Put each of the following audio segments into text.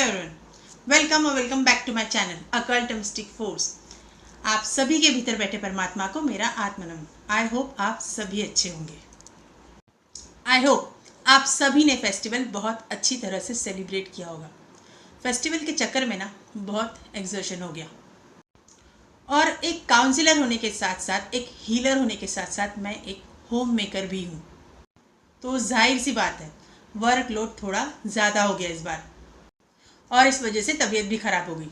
Everyone, welcome back to my channel occult mystic force. आप सभी के भीतर बैठे परमात्मा को मेरा आत्मनमन। आई होप आप सभी अच्छे होंगे। आई होप आप सभी ने फेस्टिवल बहुत अच्छी तरह से सेलिब्रेट किया होगा। फेस्टिवल के चक्कर में ना बहुत एग्जर्शन हो गया, और एक काउंसलर होने के साथ साथ, एक हीलर होने के साथ साथ मैं एक होम मेकर भी हूँ। तो जाहिर सी बात है, वर्कलोड थोड़ा ज़्यादा हो गया इस बार, और इस वजह से तबीयत भी ख़राब हो गई,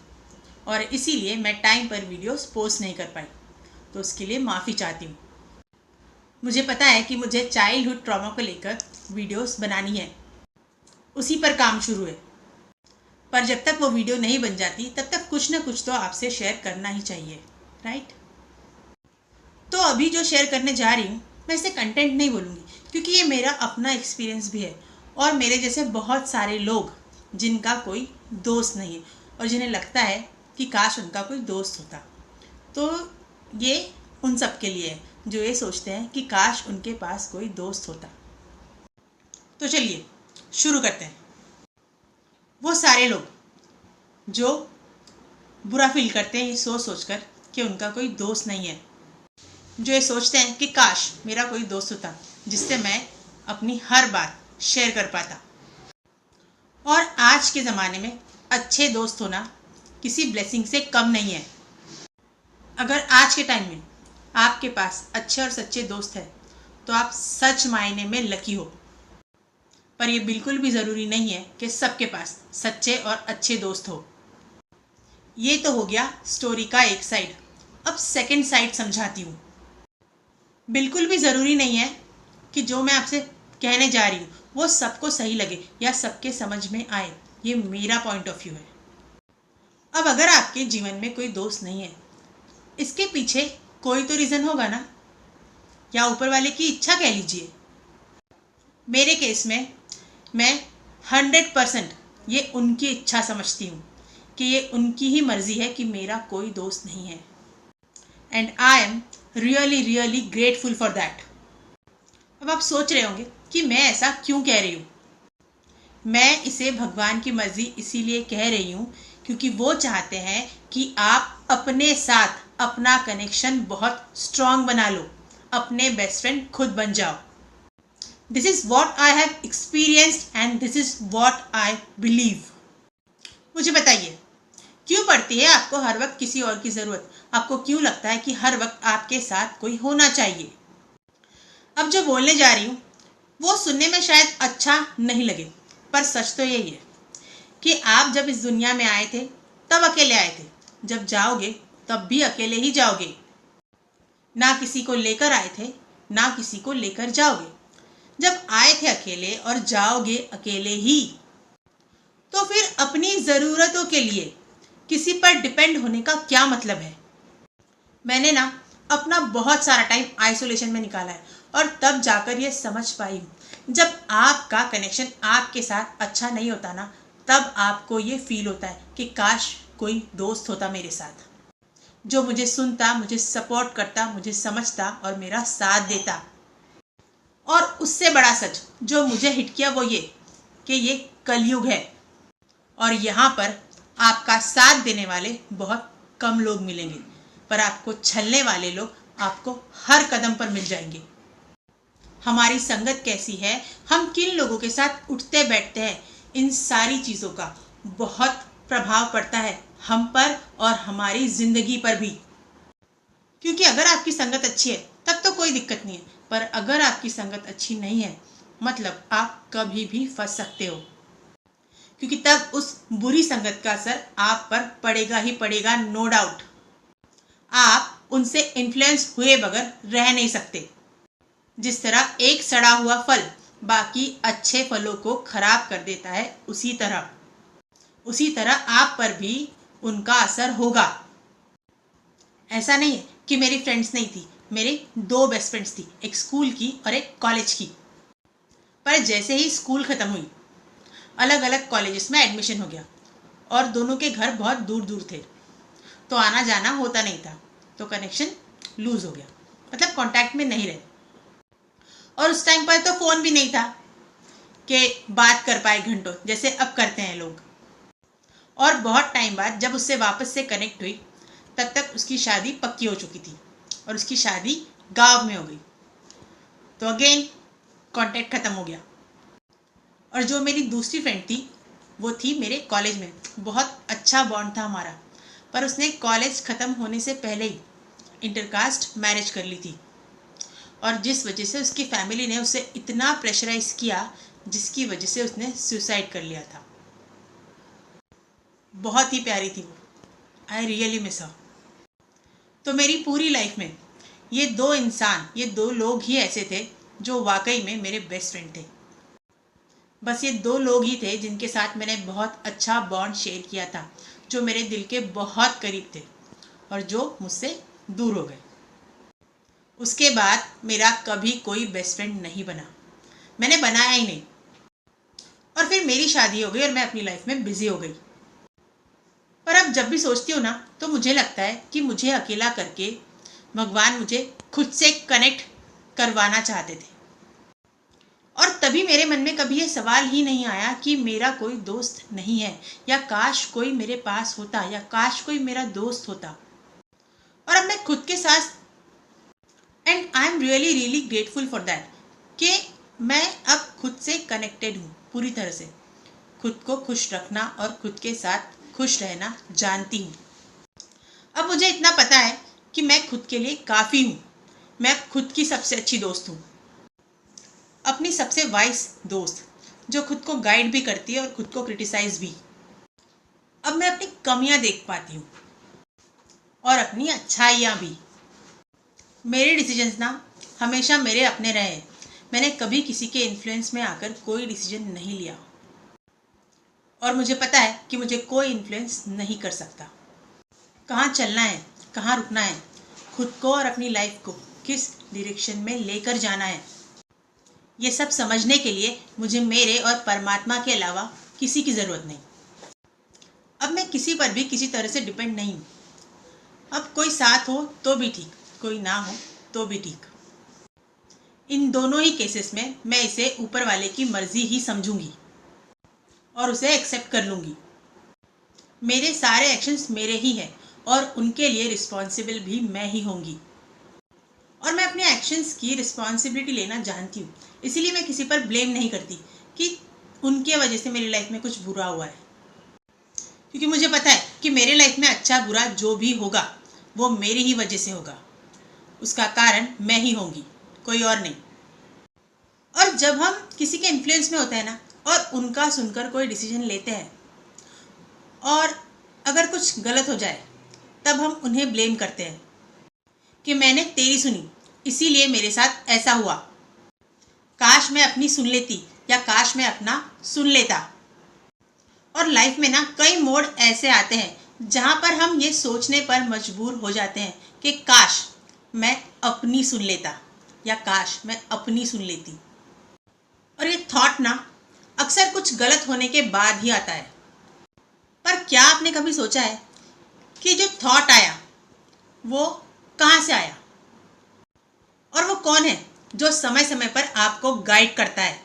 और इसीलिए मैं टाइम पर वीडियोस पोस्ट नहीं कर पाई। तो उसके लिए माफ़ी चाहती हूँ। मुझे पता है कि मुझे चाइल्डहुड ट्रॉमा को लेकर वीडियोस बनानी है, उसी पर काम शुरू है। पर जब तक वो वीडियो नहीं बन जाती तब तक कुछ ना कुछ तो आपसे शेयर करना ही चाहिए, राइट? तो अभी जो शेयर करने जा रही हूँ, मैं इसे कंटेंट नहीं बोलूँगी, क्योंकि ये मेरा अपना एक्सपीरियंस भी है, और मेरे जैसे बहुत सारे लोग जिनका कोई दोस्त नहीं है और जिन्हें लगता है कि काश उनका कोई दोस्त होता। तो ये उन सब के लिए है जो ये सोचते हैं कि काश उनके पास कोई दोस्त होता। तो चलिए शुरू करते हैं। वो सारे लोग जो बुरा फील करते हैं ये सोच सोचकर कि उनका कोई दोस्त नहीं है, जो ये सोचते हैं कि काश मेरा कोई दोस्त होता जिससे मैं अपनी हर बात शेयर कर पाता। और आज के ज़माने में अच्छे दोस्त होना किसी ब्लेसिंग से कम नहीं है। अगर आज के टाइम में आपके पास अच्छे और सच्चे दोस्त हैं तो आप सच मायने में लकी हो। पर यह बिल्कुल भी ज़रूरी नहीं है कि सबके पास सच्चे और अच्छे दोस्त हो। ये तो हो गया स्टोरी का एक साइड। अब सेकंड साइड समझाती हूँ। बिल्कुल भी ज़रूरी नहीं है कि जो मैं आपसे कहने जा रही हूँ वो सबको सही लगे या सबके समझ में आए। ये मेरा पॉइंट ऑफ व्यू है। अब अगर आपके जीवन में कोई दोस्त नहीं है, इसके पीछे कोई तो रीज़न होगा ना, या ऊपर वाले की इच्छा कह लीजिए। मेरे केस में मैं 100% ये उनकी इच्छा समझती हूँ कि ये उनकी ही मर्जी है कि मेरा कोई दोस्त नहीं है, and I am really grateful for that. अब आप सोच रहे होंगे कि मैं ऐसा क्यों कह रही हूँ। मैं इसे भगवान की मर्जी इसीलिए कह रही हूँ क्योंकि वो चाहते हैं कि आप अपने साथ अपना कनेक्शन बहुत स्ट्रांग बना लो, अपने बेस्ट फ्रेंड खुद बन जाओ। This is what I have experienced and this is what I believe. मुझे बताइए, क्यों पड़ती है आपको हर वक्त किसी और की ज़रूरत? आपको क्यों लगता है कि हर वक्त आपके साथ कोई होना चाहिए? अब जो बोलने जा रही हूँ वो सुनने में शायद अच्छा नहीं लगे, पर सच तो यही है कि आप जब इस दुनिया में आए थे तब अकेले आए थे, जब जाओगे तब भी अकेले ही जाओगे। ना किसी को लेकर आए थे, ना किसी को लेकर जाओगे। जब आए थे अकेले और जाओगे अकेले ही, तो फिर अपनी ज़रूरतों के लिए किसी पर डिपेंड होने का क्या मतलब है? मैंने ना अपना बहुत सारा टाइम आइसोलेशन में निकाला है, और तब जाकर ये समझ पाई हूँ, जब आपका कनेक्शन आपके साथ अच्छा नहीं होता ना, तब आपको ये फील होता है कि काश कोई दोस्त होता मेरे साथ, जो मुझे सुनता, मुझे सपोर्ट करता, मुझे समझता और मेरा साथ देता। और उससे बड़ा सच जो मुझे हिट किया वो ये कि ये कलयुग है, और यहाँ पर आपका साथ देने वाले बहुत कम लोग मिलेंगे, पर आपको छलने वाले लोग आपको हर कदम पर मिल जाएंगे। हमारी संगत कैसी है, हम किन लोगों के साथ उठते बैठते हैं, इन सारी चीज़ों का बहुत प्रभाव पड़ता है हम पर और हमारी ज़िंदगी पर भी। क्योंकि अगर आपकी संगत अच्छी है तब तो कोई दिक्कत नहीं है, पर अगर आपकी संगत अच्छी नहीं है मतलब आप कभी भी फंस सकते हो, क्योंकि तब उस बुरी संगत का असर आप पर पड़ेगा ही पड़ेगा, नो डाउट। आप उनसे इन्फ्लुएंस हुए बगैर रह नहीं सकते। जिस तरह एक सड़ा हुआ फल बाकी अच्छे फलों को खराब कर देता है, उसी तरह आप पर भी उनका असर होगा। ऐसा नहीं है कि मेरी फ्रेंड्स नहीं थी, मेरे 2 बेस्ट फ्रेंड्स थी, एक स्कूल की और एक कॉलेज की। पर जैसे ही स्कूल ख़त्म हुई, अलग अलग कॉलेजेस में एडमिशन हो गया, और दोनों के घर बहुत दूर दूर थे, तो आना जाना होता नहीं था, तो कनेक्शन लूज़ हो गया, मतलब कांटेक्ट में नहीं रहे। और उस टाइम पर तो फ़ोन भी नहीं था कि बात कर पाए घंटों, जैसे अब करते हैं लोग। और बहुत टाइम बाद जब उससे वापस से कनेक्ट हुई तब तक उसकी शादी पक्की हो चुकी थी और उसकी शादी गांव में हो गई। तो अगेन कांटेक्ट खत्म हो गया। और जो मेरी दूसरी फ्रेंड थी वो थी मेरे कॉलेज में, बहुत अच्छा बॉन्ड था हमारा, पर उसने कॉलेज ख़त्म होने से पहले ही इंटरकास्ट मैरिज कर ली थी और जिस वजह से उसकी फैमिली ने उसे इतना प्रेशराइज किया जिसकी वजह से उसने सुसाइड कर लिया था। बहुत ही प्यारी थी वो, आई रियली मिस हर। तो मेरी पूरी लाइफ में ये दो लोग ही ऐसे थे जो वाकई में मेरे बेस्ट फ्रेंड थे। बस ये दो लोग ही थे जिनके साथ मैंने बहुत अच्छा बॉन्ड शेयर किया था, जो मेरे दिल के बहुत करीब थे और जो मुझसे दूर हो गए। उसके बाद मेरा कभी कोई बेस्ट फ्रेंड नहीं बना, मैंने बनाया ही नहीं। और फिर मेरी शादी हो गई और मैं अपनी लाइफ में बिजी हो गई। पर अब जब भी सोचती हूँ ना तो मुझे लगता है कि मुझे अकेला करके भगवान मुझे खुद से कनेक्ट करवाना चाहते थे। और तभी मेरे मन में कभी ये सवाल ही नहीं आया कि मेरा कोई दोस्त नहीं है, या काश कोई मेरे पास होता, या काश कोई मेरा दोस्त होता। और अब मैं खुद के साथ, and I am really really grateful for that, कि मैं अब खुद से कनेक्टेड हूँ पूरी तरह से। खुद को खुश रखना और खुद के साथ खुश रहना जानती हूँ। अब मुझे इतना पता है कि मैं खुद के लिए काफ़ी हूँ। मैं खुद की सबसे अच्छी दोस्त हूँ, अपनी सबसे वाइस दोस्त, जो खुद को गाइड भी करती है और खुद को क्रिटिसाइज भी। अब मैं अपनी कमियां देख पाती हूँ और अपनी अच्छाइयाँ भी। मेरे डिसीजंस ना हमेशा मेरे अपने रहे। मैंने कभी किसी के इन्फ्लुएंस में आकर कोई डिसीजन नहीं लिया और मुझे पता है कि मुझे कोई इन्फ्लुएंस नहीं कर सकता। कहाँ चलना है, कहाँ रुकना है, खुद को और अपनी लाइफ को किस डायरेक्शन में लेकर जाना है, ये सब समझने के लिए मुझे मेरे और परमात्मा के अलावा किसी की ज़रूरत नहीं। अब मैं किसी पर भी किसी तरह से डिपेंड नहीं हूँ। अब कोई साथ हो तो भी ठीक, कोई ना हो तो भी ठीक। इन दोनों ही केसेस में मैं इसे ऊपर वाले की मर्जी ही समझूंगी और उसे एक्सेप्ट कर लूंगी। मेरे सारे एक्शंस मेरे ही हैं और उनके लिए रिस्पॉन्सिबल भी मैं ही होंगी। और मैं अपने एक्शंस की रिस्पॉन्सिबिलिटी लेना जानती हूँ, इसीलिए मैं किसी पर ब्लेम नहीं करती कि उनके वजह से मेरी लाइफ में कुछ बुरा हुआ है। क्योंकि मुझे पता है कि मेरे लाइफ में अच्छा बुरा जो भी होगा वो मेरी ही वजह से होगा, उसका कारण मैं ही होंगी, कोई और नहीं। और जब हम किसी के इन्फ्लुएंस में होते हैं ना और उनका सुनकर कोई डिसीजन लेते हैं और अगर कुछ गलत हो जाए तब हम उन्हें ब्लेम करते हैं कि मैंने तेरी सुनी इसीलिए मेरे साथ ऐसा हुआ, काश मैं अपनी सुन लेती या काश मैं अपना सुन लेता। और लाइफ में ना कई मोड़ ऐसे आते हैं जहाँ पर हम ये सोचने पर मजबूर हो जाते हैं कि काश मैं अपनी सुन लेता या काश मैं अपनी सुन लेती। और ये थॉट ना अक्सर कुछ गलत होने के बाद ही आता है। पर क्या आपने कभी सोचा है कि जो थॉट आया वो कहाँ से आया, और वो कौन है जो समय समय पर आपको गाइड करता है?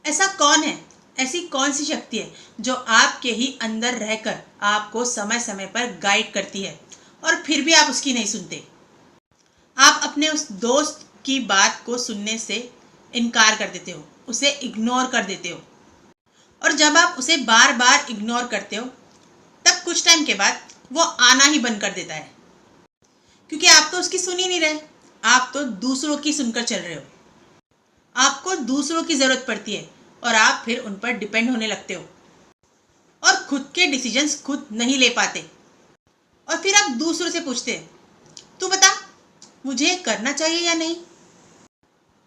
ऐसा कौन है, ऐसी कौन सी शक्ति है जो आपके ही अंदर रहकर आपको समय समय पर गाइड करती है और फिर भी आप उसकी नहीं सुनते? आप अपने उस दोस्त की बात को सुनने से इनकार कर देते हो, उसे इग्नोर कर देते हो। और जब आप उसे बार बार इग्नोर करते हो तब कुछ टाइम के बाद वो आना ही बंद कर देता है, क्योंकि आप तो उसकी सुन ही नहीं रहे, आप तो दूसरों की सुनकर चल रहे हो। आपको दूसरों की जरूरत पड़ती है और आप फिर उन पर डिपेंड होने लगते हो और खुद के डिसीजंस खुद नहीं ले पाते। और फिर आप दूसरों से पूछते हैं, तू बता मुझे करना चाहिए या नहीं।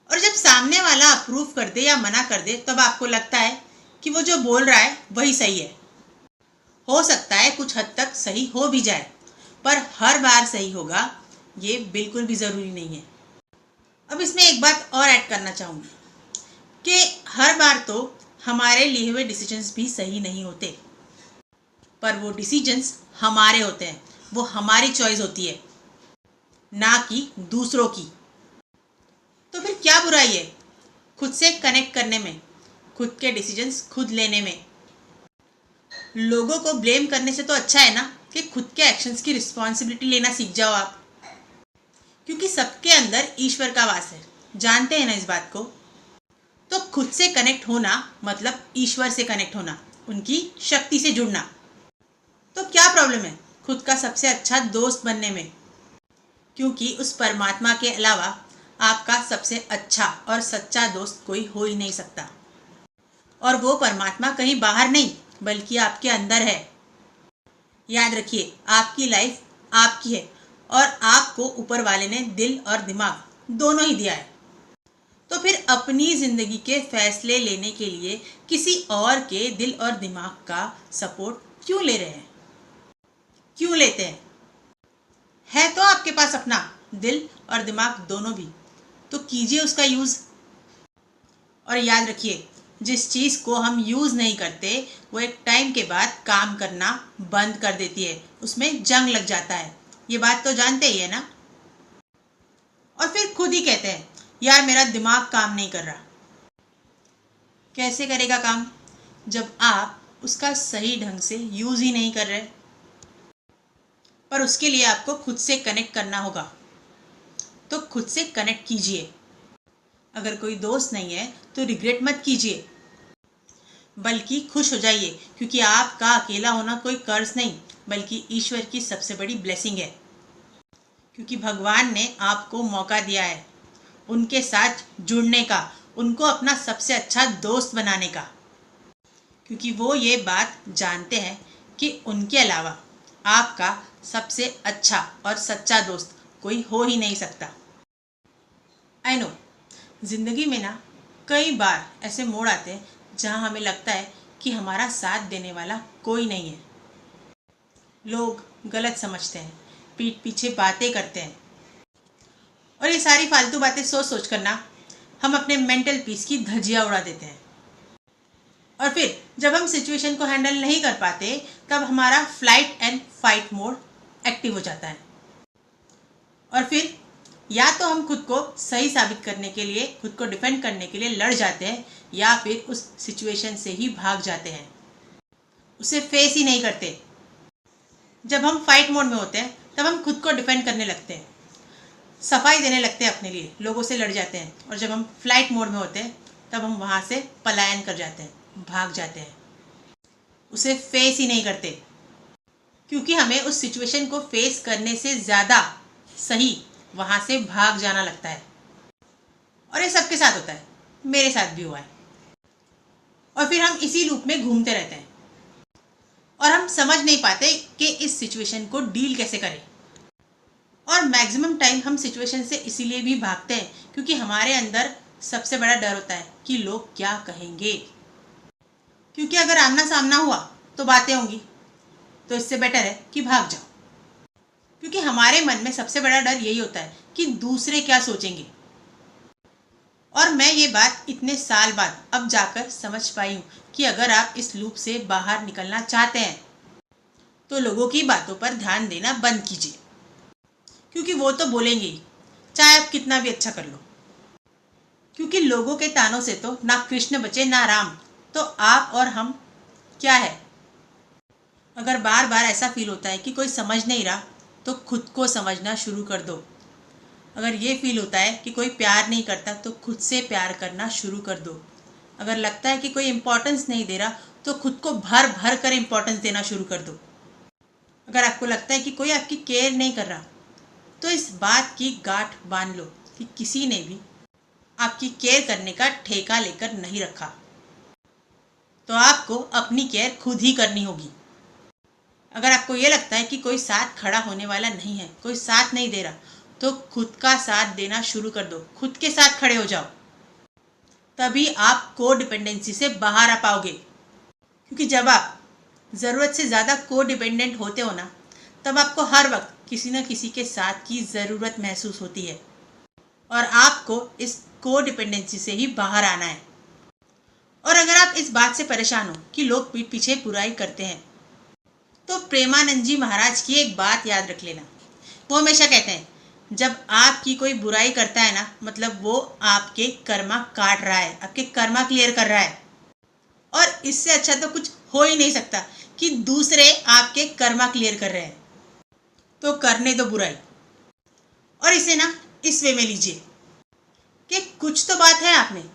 और जब सामने वाला अप्रूव कर दे या मना कर दे तब आपको लगता है कि वो जो बोल रहा है वही सही है। हो सकता है कुछ हद तक सही हो भी जाए, पर हर बार सही होगा ये बिल्कुल भी ज़रूरी नहीं है। अब इसमें एक बात और ऐड करना चाहूँगी कि हर बार तो हमारे लिए हुए डिसीजंस भी सही नहीं होते, पर वो डिसीजंस हमारे होते हैं, वो हमारी चॉइस होती है, ना कि दूसरों की। तो फिर क्या बुराई है खुद से कनेक्ट करने में, खुद के डिसीजंस खुद लेने में? लोगों को ब्लेम करने से तो अच्छा है ना कि खुद के एक्शंस की रिस्पॉन्सिबिलिटी लेना सीख जाओ आप, क्योंकि सबके अंदर ईश्वर का वास है, जानते हैं ना इस बात को। तो खुद से कनेक्ट होना मतलब ईश्वर से कनेक्ट होना, उनकी शक्ति से जुड़ना। तो क्या प्रॉब्लम है खुद का सबसे अच्छा दोस्त बनने में, क्योंकि उस परमात्मा के अलावा आपका सबसे अच्छा और सच्चा दोस्त कोई हो ही नहीं सकता। और वो परमात्मा कहीं बाहर नहीं बल्कि आपके अंदर है। याद रखिए, आपकी लाइफ आपकी है और आपको ऊपर वाले ने दिल और दिमाग दोनों ही दिया है। तो फिर अपनी जिंदगी के फैसले लेने के लिए किसी और के दिल और दिमाग का सपोर्ट क्यों ले रहे हैं? क्यों लेते हैं? है तो आपके पास अपना दिल और दिमाग दोनों भी, तो कीजिए उसका यूज। और याद रखिए, जिस चीज को हम यूज नहीं करते वो एक टाइम के बाद काम करना बंद कर देती है, उसमें जंग लग जाता है। ये बात तो जानते ही है ना। और फिर खुद ही कहते हैं यार मेरा दिमाग काम नहीं कर रहा। कैसे करेगा काम जब आप उसका सही ढंग से यूज ही नहीं कर रहे? पर उसके लिए आपको खुद से कनेक्ट करना होगा। तो खुद से कनेक्ट कीजिए। अगर कोई दोस्त नहीं है तो रिग्रेट मत कीजिए, बल्कि खुश हो जाइए, क्योंकि आपका अकेला होना कोई कर्ज नहीं बल्कि ईश्वर की सबसे बड़ी ब्लेसिंग है। क्योंकि भगवान ने आपको मौका दिया है उनके साथ जुड़ने का, उनको अपना सबसे अच्छा दोस्त बनाने का, क्योंकि वो ये बात जानते हैं कि उनके अलावा आपका सबसे अच्छा और सच्चा दोस्त कोई हो ही नहीं सकता। आई नो, जिंदगी में ना कई बार ऐसे मोड़ आते हैं जहां हमें लगता है कि हमारा साथ देने वाला कोई नहीं है। लोग गलत समझते हैं, पीठ पीछे बातें करते हैं, और ये सारी फालतू बातें सोच सोच कर ना हम अपने मेंटल पीस की धज्जियां उड़ा देते हैं। और फिर जब हम सिचुएशन को हैंडल नहीं कर पाते तब हमारा flight and fight mode active हो जाता है। और फिर या तो हम खुद को सही साबित करने के लिए, खुद को डिफेंड करने के लिए लड़ जाते हैं, या फिर उस सिचुएशन से ही भाग जाते हैं, उसे फेस ही नहीं करते। जब हम फाइट मोड में होते हैं तब हम खुद को डिफेंड करने लगते हैं, सफाई देने लगते हैं अपने लिए, लोगों से लड़ जाते हैं। और जब हम फ्लाइट मोड में होते हैं तब हम वहाँ से पलायन कर जाते हैं, भाग जाते हैं, उसे फेस ही नहीं करते, क्योंकि हमें उस सिचुएशन को फेस करने से ज़्यादा सही वहाँ से भाग जाना लगता है। और ये सबके साथ होता है, मेरे साथ भी हुआ है। और फिर हम इसी लूप में घूमते रहते हैं और हम समझ नहीं पाते कि इस सिचुएशन को डील कैसे करें। और मैक्सिमम टाइम हम सिचुएशन से इसीलिए भी भागते हैं क्योंकि हमारे अंदर सबसे बड़ा डर होता है कि लोग क्या कहेंगे। क्योंकि अगर आमना सामना हुआ तो बातें होंगी, तो इससे बेटर है कि भाग जाओ। क्योंकि हमारे मन में सबसे बड़ा डर यही होता है कि दूसरे क्या सोचेंगे। और मैं ये बात इतने साल बाद अब जाकर समझ पाई हूँ कि अगर आप इस लूप से बाहर निकलना चाहते हैं तो लोगों की बातों पर ध्यान देना बंद कीजिए, क्योंकि वो तो बोलेंगे ही, चाहे आप कितना भी अच्छा कर लो। क्योंकि लोगों के तानों से तो ना कृष्ण बचे ना राम, तो आप और हम क्या है। अगर बार बार ऐसा फील होता है कि कोई समझ नहीं रहा तो खुद को समझना शुरू कर दो। अगर ये फील होता है कि कोई प्यार नहीं करता तो खुद से प्यार करना शुरू कर दो। अगर लगता है कि कोई इम्पोर्टेंस नहीं दे रहा तो खुद को भर भर कर इम्पोर्टेंस देना शुरू कर दो। अगर आपको लगता है कि कोई आपकी केयर नहीं कर रहा तो इस बात की गांठ बांध लो कि किसी ने भी आपकी केयर करने का ठेका लेकर नहीं रखा, तो आपको अपनी केयर खुद ही करनी होगी। अगर आपको ये लगता है कि कोई साथ खड़ा होने वाला नहीं है, कोई साथ नहीं दे रहा, तो खुद का साथ देना शुरू कर दो, खुद के साथ खड़े हो जाओ। तभी आप को डिपेंडेंसी से बाहर आ पाओगे। क्योंकि जब आप ज़रूरत से ज़्यादा को डिपेंडेंट होते हो ना, तब आपको हर वक्त किसी न किसी के साथ की ज़रूरत महसूस होती है और आपको इस को डिपेंडेंसी से ही बाहर आना है। और अगर आप इस बात से परेशान हो कि लोग पीठ पीछे बुराई करते हैं, तो प्रेमानंद जी महाराज की एक बात याद रख लेना। वो हमेशा कहते हैं जब आपकी कोई बुराई करता है ना, मतलब वो आपके कर्मा काट रहा है, आपके कर्मा क्लियर कर रहा है। और इससे अच्छा तो कुछ हो ही नहीं सकता कि दूसरे आपके कर्मा क्लियर कर रहे हैं, तो करने दो बुराई। और इसे ना इस वे में लीजिए कि कुछ तो बात है आप में।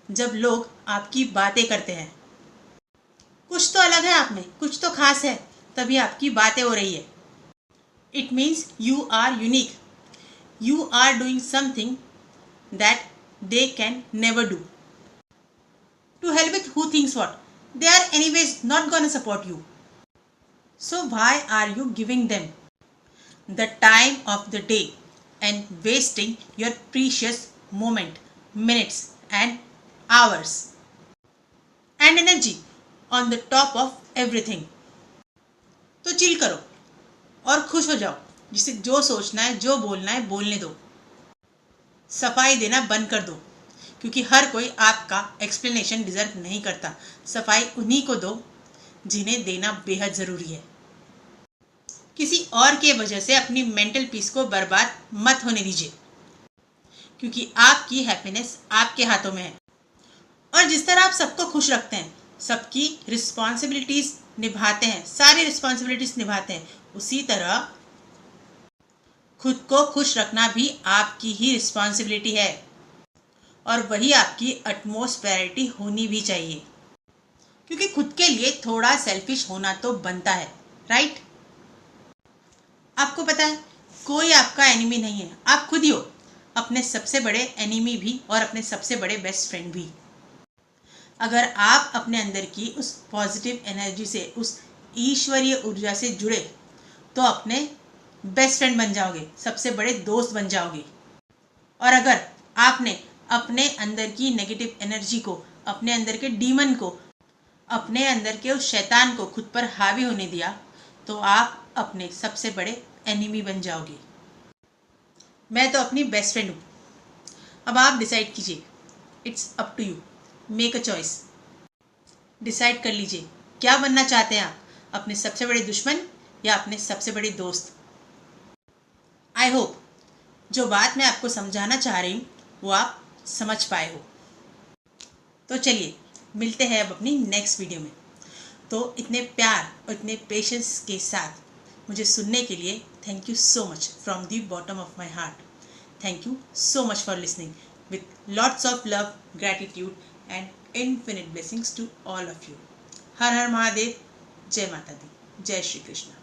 जब लोग आपकी बातें करते हैं, कुछ तो अलग है आप में, कुछ तो खास है, तभी आपकी बातें हो रही है। It means you are unique, you are doing something that they can never do. To hell with who thinks what. They are anyways not gonna support you. So why are you giving them the time of the day and wasting your precious moment, minutes and hours and energy on the top of everything? तो chill करो और खुश हो जाओ। जिसे जो सोचना है, जो बोलना है, बोलने दो। सफाई देना बंद कर दो, क्योंकि हर कोई आपका एक्सप्लेनेशन डिजर्व नहीं करता। सफाई उन्हीं को दो जिन्हें देना बेहद ज़रूरी है। किसी और के वजह से अपनी मेंटल पीस को बर्बाद मत होने दीजिए, क्योंकि आपकी हैप्पीनेस आपके हाथों में है। और जिस तरह आप सबको खुश रखते हैं, सबकी रिस्पॉन्सिबिलिटीज निभाते हैं, सारी रिस्पॉन्सिबिलिटीज निभाते हैं, उसी तरह खुद को खुश रखना भी आपकी ही रिस्पॉन्सिबिलिटी है। और वही आपकी अटमोस्ट प्रायोरिटी होनी भी चाहिए, क्योंकि खुद के लिए थोड़ा सेल्फिश होना तो बनता है, राइट? आपको पता है कोई आपका एनिमी नहीं है, आप खुद ही हो अपने सबसे बड़े एनिमी भी और अपने सबसे बड़े बेस्ट फ्रेंड भी। अगर आप अपने अंदर की उस पॉजिटिव एनर्जी से, उस ईश्वरीय ऊर्जा से जुड़े, तो अपने बेस्ट फ्रेंड बन जाओगे, सबसे बड़े दोस्त बन जाओगे। और अगर आपने अपने अंदर की नेगेटिव एनर्जी को, अपने अंदर के डीमन को, अपने अंदर के उस शैतान को खुद पर हावी होने दिया, तो आप अपने सबसे बड़े एनिमी बन जाओगे। मैं तो अपनी बेस्ट फ्रेंड हूँ। अब आप डिसाइड कीजिए, it's up to you, make a choice. Decide कर लीजिए क्या बनना चाहते हैं आप, अपने सबसे बड़े दुश्मन या अपने सबसे बड़े दोस्त। आई होप जो बात मैं आपको समझाना चाह रही हूँ वो आप समझ पाए हो। तो चलिए मिलते हैं अब अपनी नेक्स्ट वीडियो में। तो इतने प्यार और इतने पेशेंस के साथ मुझे सुनने के लिए thank you so much from the bottom of my heart. Thank you so much for listening with lots of love, gratitude and infinite blessings to all of you. हर हर महादेव, जय माता दी, जय श्री कृष्ण।